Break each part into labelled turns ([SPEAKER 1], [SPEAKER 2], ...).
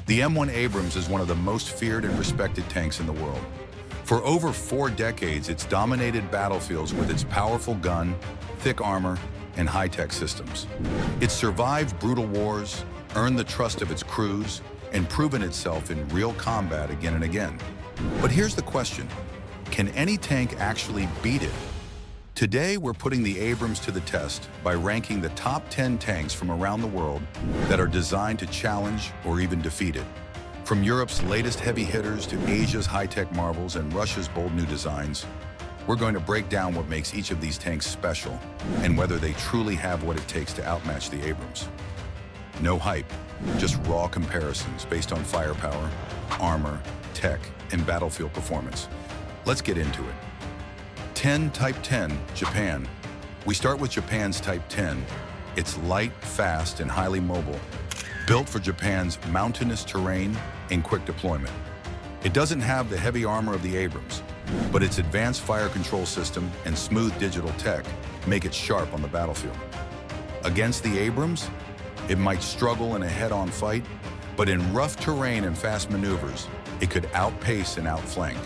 [SPEAKER 1] The M1 Abrams is one of the most feared and respected tanks in the world. For over 4 decades, it's dominated battlefields with its powerful gun, thick armor, and high-tech systems. It's survived brutal wars, earned the trust of its crews, and proven itself in real combat again and again. But here's the question: can any tank actually beat it? Today, we're putting the Abrams to the test by ranking the top 10 tanks from around the world that are designed to challenge or even defeat it. From Europe's latest heavy hitters to Asia's high-tech marvels and Russia's bold new designs, we're going to break down what makes each of these tanks special and whether they truly have what it takes to outmatch the Abrams. No hype, just raw comparisons based on firepower, armor, tech, and battlefield performance. Let's get into it. 10 Type 10, Japan. We start with Japan's Type 10. It's light, fast, and highly mobile, built for Japan's mountainous terrain and quick deployment. It doesn't have the heavy armor of the Abrams, but its advanced fire control system and smooth digital tech make it sharp on the battlefield. Against the Abrams, it might struggle in a head-on fight, but in rough terrain and fast maneuvers, it could outpace and outflank.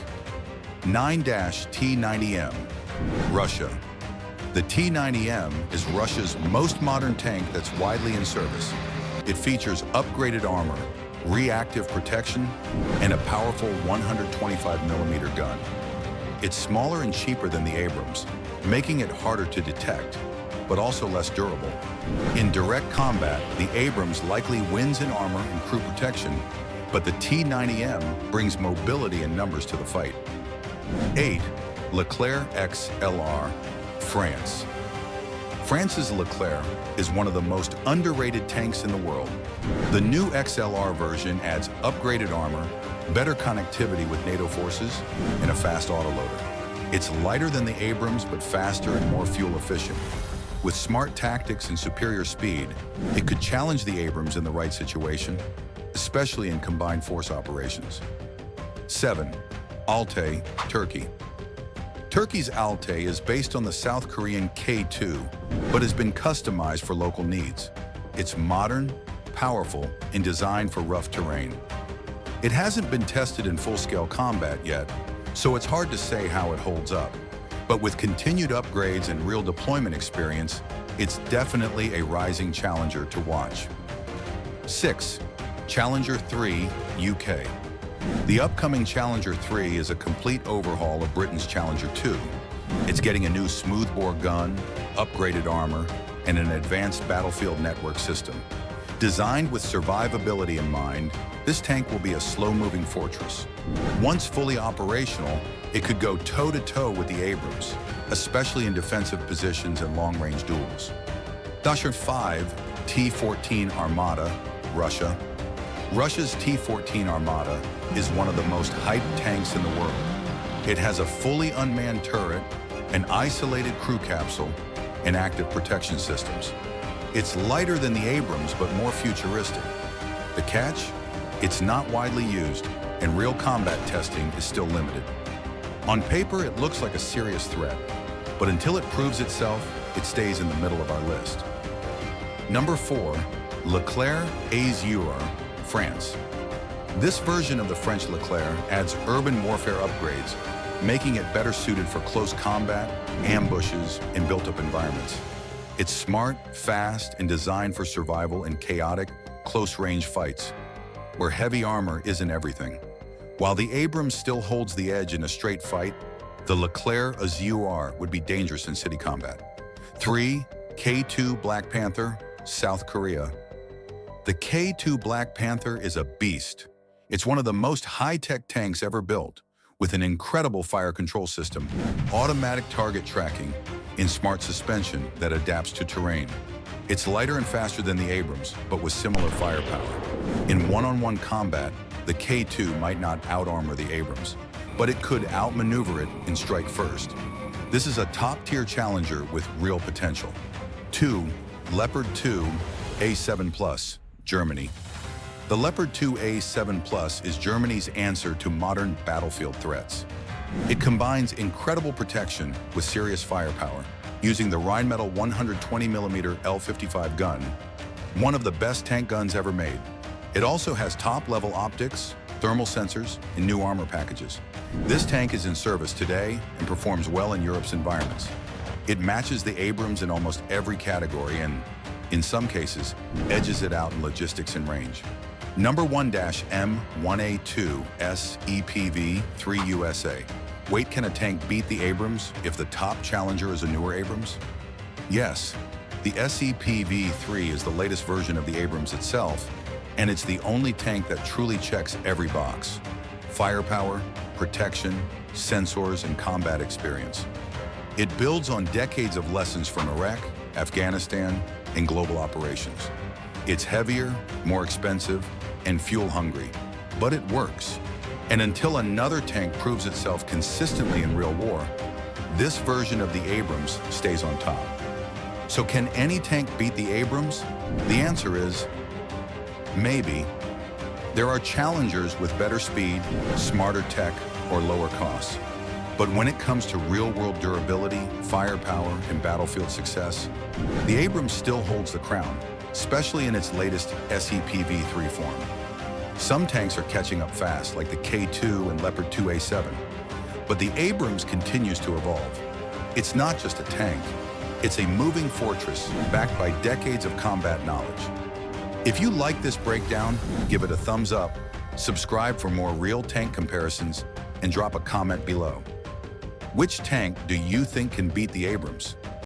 [SPEAKER 1] 9-T90M, Russia. The T90M is Russia's most modern tank that's widely in service. It features upgraded armor, reactive protection, and a powerful 125mm gun. It's smaller and cheaper than the Abrams, making it harder to detect, but also less durable. In direct combat, the Abrams likely wins in armor and crew protection, but the T90M brings mobility and numbers to the fight. 8. Leclerc XLR, France. France's Leclerc is one of the most underrated tanks in the world. The new XLR version adds upgraded armor, better connectivity with NATO forces, and a fast autoloader. It's lighter than the Abrams, but faster and more fuel efficient. With smart tactics and superior speed, it could challenge the Abrams in the right situation, especially in combined force operations. 7. Altay, Turkey. Turkey's Altay is based on the South Korean K2, but has been customized for local needs. It's modern, powerful, and designed for rough terrain. It hasn't been tested in full-scale combat yet, so it's hard to say how it holds up. But with continued upgrades and real deployment experience, it's definitely a rising challenger to watch. 6. Challenger 3, UK. The upcoming Challenger 3 is a complete overhaul of Britain's Challenger 2. It's getting a new smoothbore gun, upgraded armor, and an advanced battlefield network system. Designed with survivability in mind, this tank will be a slow-moving fortress. Once fully operational, it could go toe-to-toe with the Abrams, especially in defensive positions and long-range duels. Russian T-14 Armata, Russia. Russia's T-14 Armata is one of the most hyped tanks in the world. It has a fully unmanned turret, an isolated crew capsule, and active protection systems. It's lighter than the Abrams, but more futuristic. The catch? It's not widely used, and real combat testing is still limited. On paper, it looks like a serious threat, but until it proves itself, it stays in the middle of our list. Number 4, Leclerc Azure, France. This version of the French Leclerc adds urban warfare upgrades, making it better suited for close combat, ambushes, and built-up environments. It's smart, fast, and designed for survival in chaotic, close-range fights, where heavy armor isn't everything. While the Abrams still holds the edge in a straight fight, the Leclerc Azure would be dangerous in city combat. 3. K2 Black Panther, South Korea. The K2 Black Panther is a beast. It's one of the most high-tech tanks ever built, with an incredible fire control system, automatic target tracking, and smart suspension that adapts to terrain. It's lighter and faster than the Abrams, but with similar firepower. In one-on-one combat, the K2 might not out-armor the Abrams, but it could outmaneuver it and strike first. This is a top-tier challenger with real potential. 2. Leopard 2 A7+, Germany. The Leopard 2 A7+ is Germany's answer to modern battlefield threats. It combines incredible protection with serious firepower, using the Rheinmetall 120mm L55 gun, one of the best tank guns ever made. It also has top-level optics, thermal sensors, and new armor packages. This tank is in service today and performs well in Europe's environments. It matches the Abrams in almost every category and, in some cases, edges it out in logistics and range. Number 1-M1A2 SEPV3 USA. Wait, can a tank beat the Abrams if the top challenger is a newer Abrams? Yes, the SEPV3 is the latest version of the Abrams itself, and it's the only tank that truly checks every box: firepower, protection, sensors, and combat experience. It builds on decades of lessons from Iraq, Afghanistan, and global operations. It's heavier, more expensive, and fuel-hungry, but it works. And until another tank proves itself consistently in real war, this version of the Abrams stays on top. So can any tank beat the Abrams? The answer is maybe. There are challengers with better speed, smarter tech, or lower costs. But when it comes to real-world durability, firepower, and battlefield success, the Abrams still holds the crown, especially in its latest SEPV3 form. Some tanks are catching up fast, like the K2 and Leopard 2A7. But the Abrams continues to evolve. It's not just a tank. It's a moving fortress backed by decades of combat knowledge. If you like this breakdown, give it a thumbs up, subscribe for more real tank comparisons, and drop a comment below. Which tank do you think can beat the Abrams?